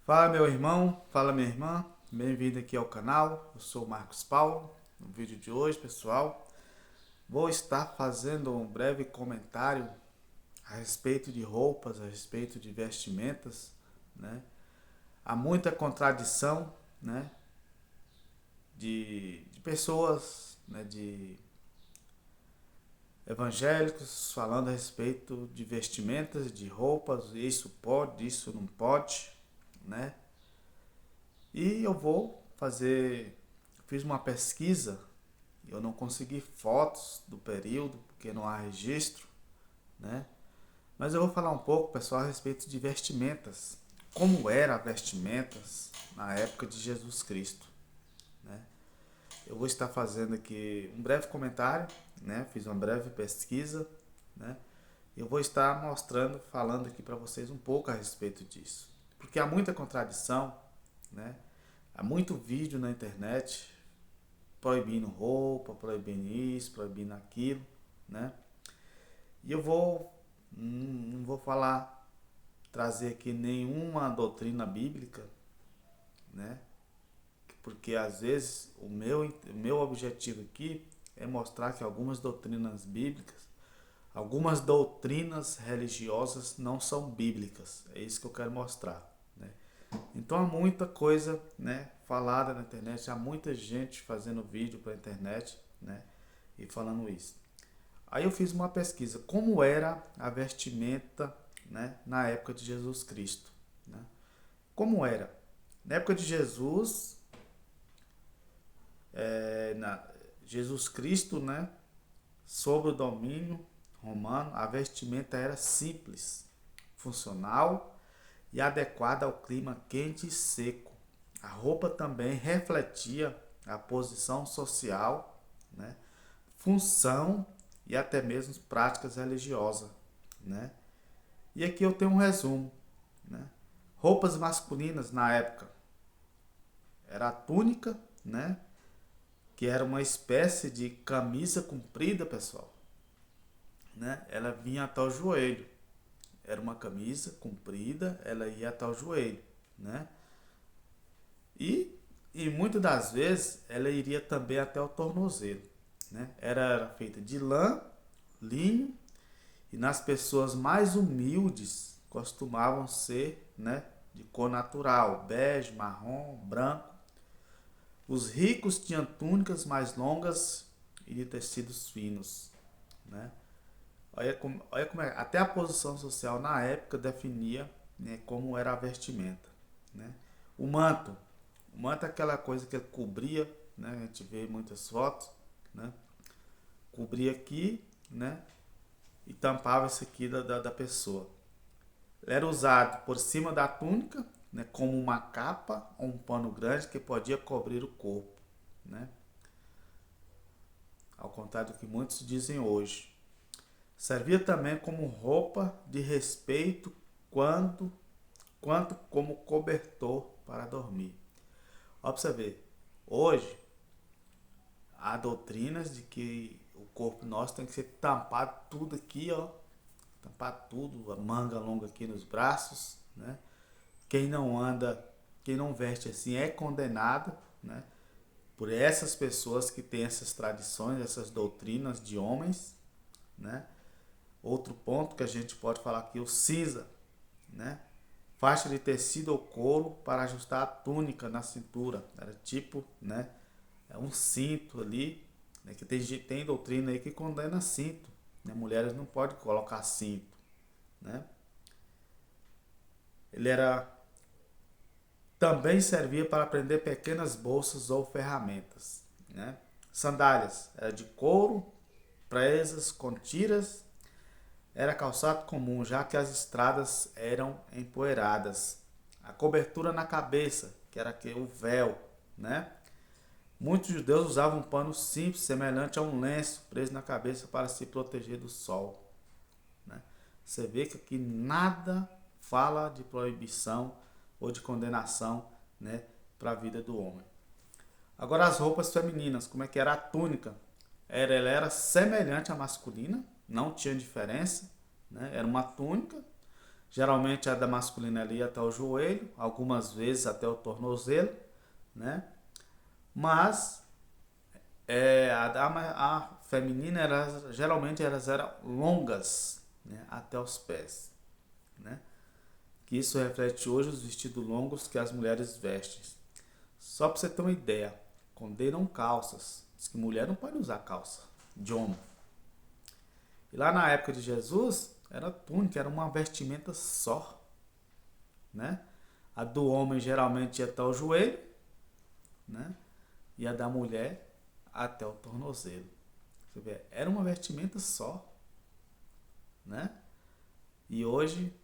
Fala meu irmão, fala minha irmã, bem-vindo aqui ao canal. Eu sou o Marcos Paulo. No vídeo de hoje, pessoal, vou estar fazendo um breve comentário a respeito de roupas, a respeito de vestimentas, né? Há muita contradição, né? De pessoas, né? De evangélicos falando a respeito de vestimentas, de roupas, isso pode, isso não pode, né? E eu vou fazer, fiz uma pesquisa, eu não consegui fotos do período, porque não há registro, né? Mas eu vou falar um pouco, pessoal, a respeito de vestimentas. Como eram vestimentas na época de Jesus Cristo, né? Eu vou estar fazendo aqui um breve comentário, né? Fiz uma breve pesquisa, né? Eu vou estar mostrando, falando aqui para vocês um pouco a respeito disso. Porque há muita contradição, né? Há muito vídeo na internet proibindo roupa, proibindo isso, proibindo aquilo, né? E eu não vou falar, trazer aqui nenhuma doutrina bíblica, né? Porque às vezes o meu objetivo aqui é mostrar que algumas doutrinas bíblicas, algumas doutrinas religiosas não são bíblicas. É isso que eu quero mostrar, né? Então há muita coisa, né, falada na internet, há muita gente fazendo vídeo para a internet, né, e falando isso. Aí eu fiz uma pesquisa, como era a vestimenta, né, na época de Jesus Cristo, né? Como era? Na época de Jesus, Jesus Cristo, né, sob o domínio romano, a vestimenta era simples, funcional e adequada ao clima quente e seco. A roupa também refletia a posição social, né, função e até mesmo práticas religiosas, né? E aqui eu tenho um resumo, né? Roupas masculinas na época era a túnica, né, que era uma espécie de camisa comprida, pessoal, né? Ela vinha até o joelho. Era uma camisa comprida, ela ia até o joelho, né? E, e muitas das vezes ela iria também até o tornozelo, né? Era feita de lã, linho, e nas pessoas mais humildes costumavam ser, né, de cor natural, bege, marrom, branco. Os ricos tinham túnicas mais longas e de tecidos finos, né? Olha como é, até a posição social na época definia, né, como era a vestimenta, né? O manto, o manto é aquela coisa que ele cobria, né? A gente vê muitas fotos, né? Cobria aqui, né? E tampava isso aqui da pessoa. Ele era usado por cima da túnica, né? Como uma capa ou um pano grande que podia cobrir o corpo, né? Ao contrário do que muitos dizem hoje. Servia também como roupa de respeito quando, quanto como cobertor para dormir. Ó, pra você ver, hoje há doutrinas de que o corpo nosso tem que ser tampado tudo aqui, ó. Tampar tudo, a manga longa aqui nos braços, né? Quem não anda, quem não veste assim é condenado, né? Por essas pessoas que têm essas tradições, essas doutrinas de homens, né? Outro ponto que a gente pode falar aqui, o cinza, né? Faixa de tecido ou couro para ajustar a túnica na cintura. Era tipo, né? É um cinto ali, né? Que tem doutrina aí que condena cinto, né? Mulheres não podem colocar cinto, né? Ele era também servia para prender pequenas bolsas ou ferramentas, né? Sandálias era de couro, presas com tiras. Era calçado comum, já que as estradas eram empoeiradas. A cobertura na cabeça, que era o véu, né? Muitos judeus usavam um pano simples, semelhante a um lenço, preso na cabeça para se proteger do sol, né? Você vê que aqui nada fala de proibição ou de condenação, né, para a vida do homem. Agora as roupas femininas, como é que era a túnica? Ela era semelhante à masculina, não tinha diferença, né? Era uma túnica, Geralmente a da masculina ali até o joelho, algumas vezes até o tornozelo, né? Mas a feminina geralmente elas eram longas, né? Até os pés, né? Que isso reflete hoje os vestidos longos que as mulheres vestem. Só para você ter uma ideia, condenam calças. Diz que mulher não pode usar calça de homem. E lá na época de Jesus, era túnica, era uma vestimenta só, né? A do homem geralmente ia até o joelho, né? E a da mulher até o tornozelo. Você vê, era uma vestimenta só, né? E hoje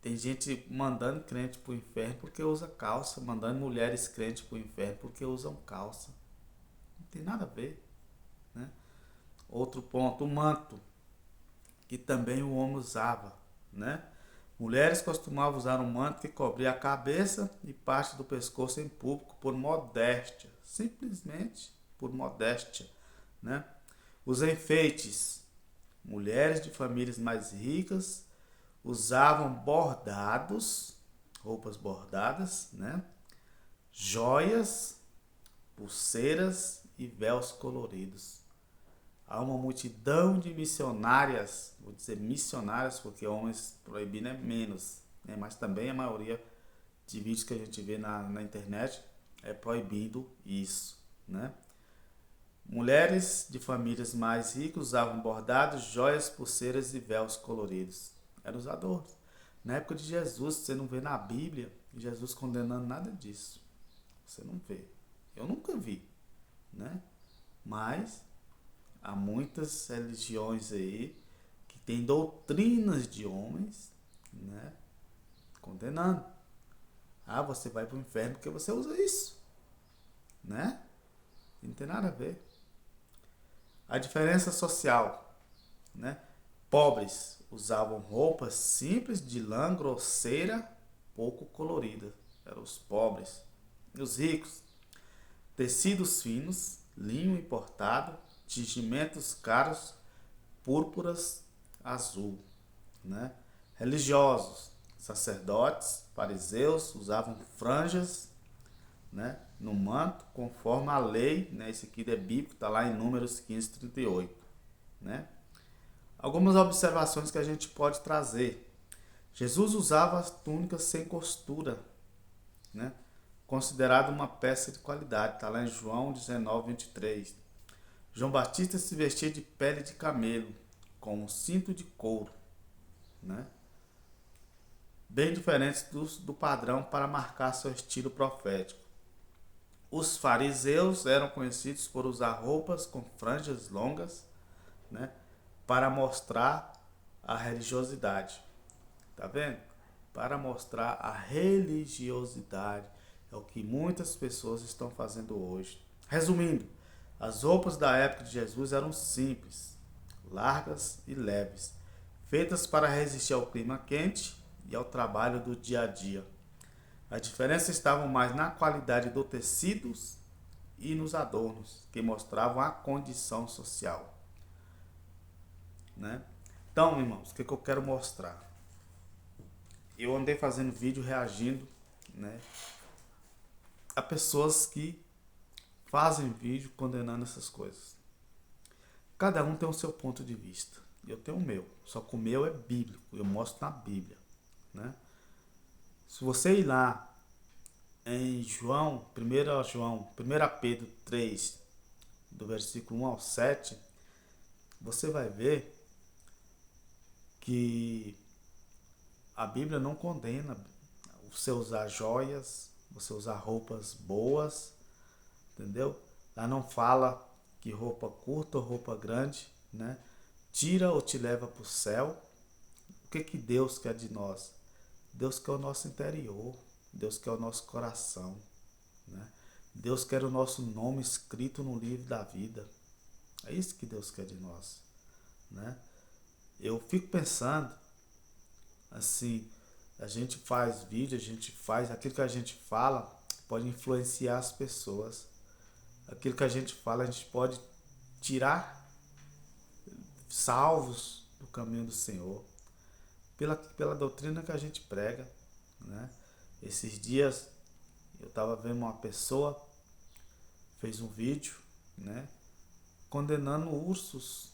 tem gente mandando crente pro inferno porque usa calça, mandando mulheres crentes pro inferno porque usam calça. Não tem nada a ver, né? Outro ponto, o manto, que também o homem usava, né? Mulheres costumavam usar um manto que cobria a cabeça e parte do pescoço em público por modéstia, simplesmente por modéstia, né? Os enfeites. Mulheres de famílias mais ricas usavam bordados, roupas bordadas, né? Joias, pulseiras e véus coloridos. Há uma multidão de missionárias, vou dizer missionárias porque homens proibindo é menos, né? Mas também a maioria de vídeos que a gente vê na internet é proibindo isso, né? Mulheres de famílias mais ricas usavam bordados, joias, pulseiras e véus coloridos. Eram os adornos. Na época de Jesus, você não vê na Bíblia Jesus condenando nada disso. Você não vê. Eu nunca vi, né? Mas há muitas religiões aí que têm doutrinas de homens, né? Condenando. Ah, você vai para o inferno porque você usa isso, né? Não tem nada a ver. A diferença social, né? Pobres usavam roupas simples de lã grosseira, pouco colorida. Eram os pobres. E os ricos, tecidos finos, linho importado, tingimentos caros, púrpuras, azul, né? Religiosos, sacerdotes, fariseus usavam franjas, né, no manto, conforme a lei, né, esse aqui é bíblico, está lá em Números 15:38, né? Algumas observações que a gente pode trazer. Jesus usava as túnicas sem costura, né? Considerado uma peça de qualidade, está lá em João 19:23. João Batista se vestia de pele de camelo, com um cinto de couro, né? Bem diferentes do padrão para marcar seu estilo profético. Os fariseus eram conhecidos por usar roupas com franjas longas, né, para mostrar a religiosidade. Tá vendo? Para mostrar a religiosidade. É o que muitas pessoas estão fazendo hoje. Resumindo, as roupas da época de Jesus eram simples, largas e leves, feitas para resistir ao clima quente e ao trabalho do dia a dia. A diferença estava mais na qualidade dos tecidos e nos adornos, que mostravam a condição social, né? Então, irmãos, o que eu quero mostrar? Eu andei fazendo vídeo reagindo, né, a pessoas que fazem vídeo condenando essas coisas. Cada um tem o seu ponto de vista. Eu tenho o meu, só que o meu é bíblico, eu mostro na Bíblia, né? Se você ir lá em João, 1 João, 1 Pedro 3, do versículo 1 ao 7, você vai ver que a Bíblia não condena você usar joias, você usar roupas boas, entendeu? Ela não fala que roupa curta ou roupa grande, né, tira ou te leva para o céu. O que que Deus quer de nós? Deus quer o nosso interior, Deus quer o nosso coração, né? Deus quer o nosso nome escrito no livro da vida. É isso que Deus quer de nós, né? Eu fico pensando assim, a gente faz vídeo, a gente faz aquilo que a gente fala pode influenciar as pessoas. Aquilo que a gente fala, a gente pode tirar salvos do caminho do Senhor. pela doutrina que a gente prega, né? Esses dias eu estava vendo uma pessoa fez um vídeo, né, condenando ursos,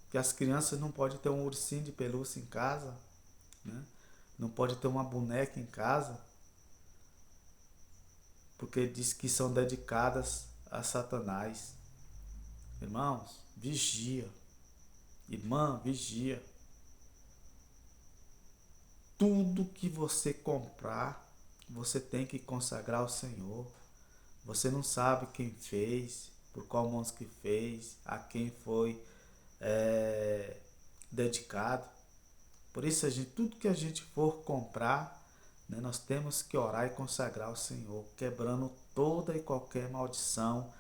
que as crianças não podem ter um ursinho de pelúcia em casa, né? Não pode ter uma boneca em casa, porque diz que são dedicadas a Satanás. Irmãos, vigia. Irmã, vigia. Tudo que você comprar, você tem que consagrar ao Senhor. Você não sabe quem fez, por qual mãos que fez, a quem foi dedicado. Por isso, tudo que a gente for comprar, né, nós temos que orar e consagrar ao Senhor, quebrando toda e qualquer maldição,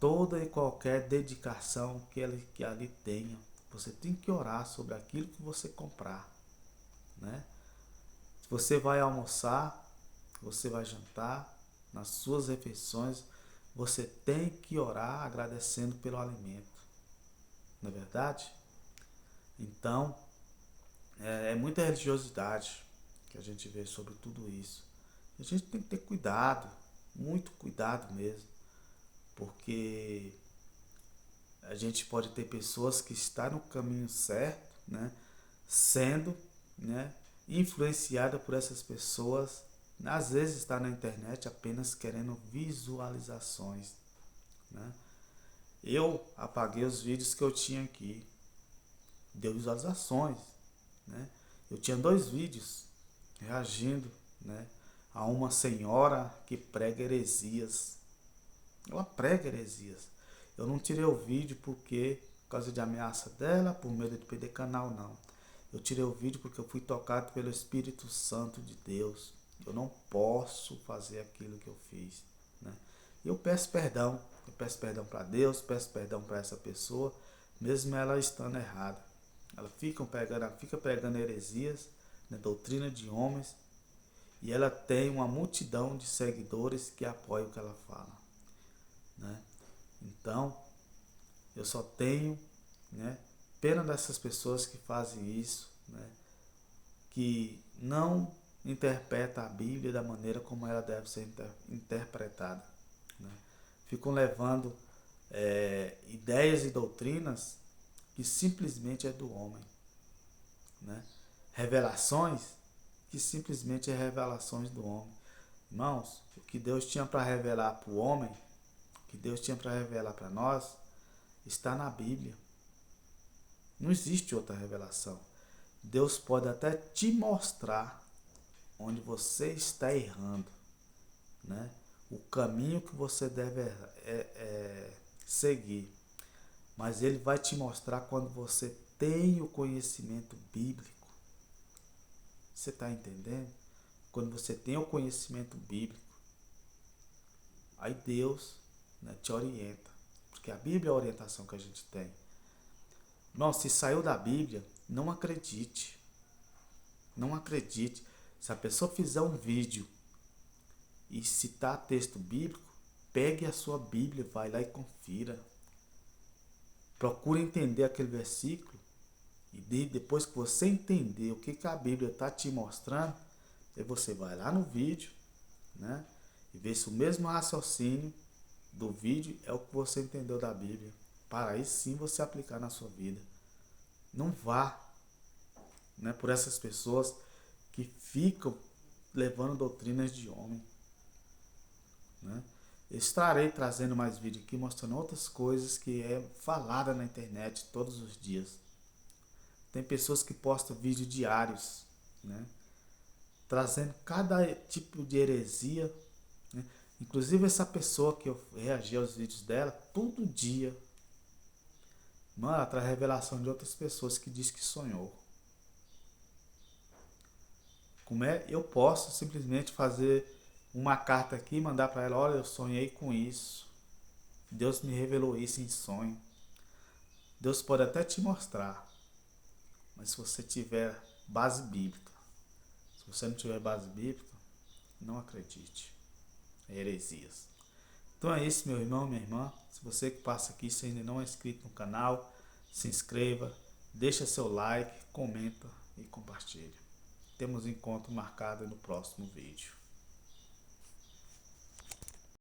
toda e qualquer dedicação que ali tenha. Você tem que orar sobre aquilo que você comprar, né? Se você vai almoçar, você vai jantar, nas suas refeições, você tem que orar agradecendo pelo alimento. Não é verdade? Então, é muita religiosidade que a gente vê sobre tudo isso. A gente tem que ter cuidado, muito cuidado mesmo, porque a gente pode ter pessoas que estão no caminho certo, né, sendo, né, influenciada por essas pessoas, às vezes está na internet apenas querendo visualizações, né? Eu apaguei os vídeos que eu tinha aqui, deu visualizações, né? Eu tinha 2 vídeos reagindo, né, a uma senhora que prega heresias. Ela prega heresias. Eu não tirei o vídeo porque, por causa de ameaça dela, por medo de perder canal, não. Eu tirei o vídeo porque eu fui tocado pelo Espírito Santo de Deus. Eu não posso fazer aquilo que eu fiz, né? Eu peço perdão. Eu peço perdão para Deus, peço perdão para essa pessoa, mesmo ela estando errada. Ela fica pregando heresias, né, doutrina de homens, e ela tem uma multidão de seguidores que apoiam o que ela fala, né? Então, eu só tenho, né, pena dessas pessoas que fazem isso, né, que não interpreta a Bíblia da maneira como ela deve ser interpretada, né? Ficam levando ideias e doutrinas que simplesmente é do homem, né? Revelações que simplesmente é revelações do homem. Irmãos, o que Deus tinha para revelar para o homem, o que Deus tinha para revelar para nós, está na Bíblia. Não existe outra revelação. Deus pode até te mostrar onde você está errando, né? O caminho que você deve seguir. Mas Ele vai te mostrar quando você tem o conhecimento bíblico. Você está entendendo? Quando você tem o conhecimento bíblico, aí Deus, né, te orienta. Porque a Bíblia é a orientação que a gente tem. Não, se saiu da Bíblia, não acredite. Não acredite. Se a pessoa fizer um vídeo e citar texto bíblico, pegue a sua Bíblia, vai lá e confira. Procure entender aquele versículo e depois que você entender o que a Bíblia está te mostrando, aí você vai lá no vídeo, né, e vê se o mesmo raciocínio do vídeo é o que você entendeu da Bíblia. Para aí sim você aplicar na sua vida. Não vá, né, por essas pessoas que ficam levando doutrinas de homem, né? Eu estarei trazendo mais vídeo aqui mostrando outras coisas que é falada na internet todos os dias. Tem pessoas que postam vídeos diários, né, trazendo cada tipo de heresia, né? Inclusive essa pessoa que eu reagi aos vídeos dela, todo dia, mano, ela traz revelação de outras pessoas que diz que sonhou. Como é? Eu posso simplesmente fazer uma carta aqui e mandar para ela, olha, eu sonhei com isso. Deus me revelou isso em sonho. Deus pode até te mostrar, mas se você tiver base bíblica, se você não tiver base bíblica, não acredite. É heresias. Então é isso, meu irmão, minha irmã. Se você que passa aqui, se ainda não é inscrito no canal, se inscreva, deixa seu like, comenta, e compartilhe. Temos encontro marcado no próximo vídeo.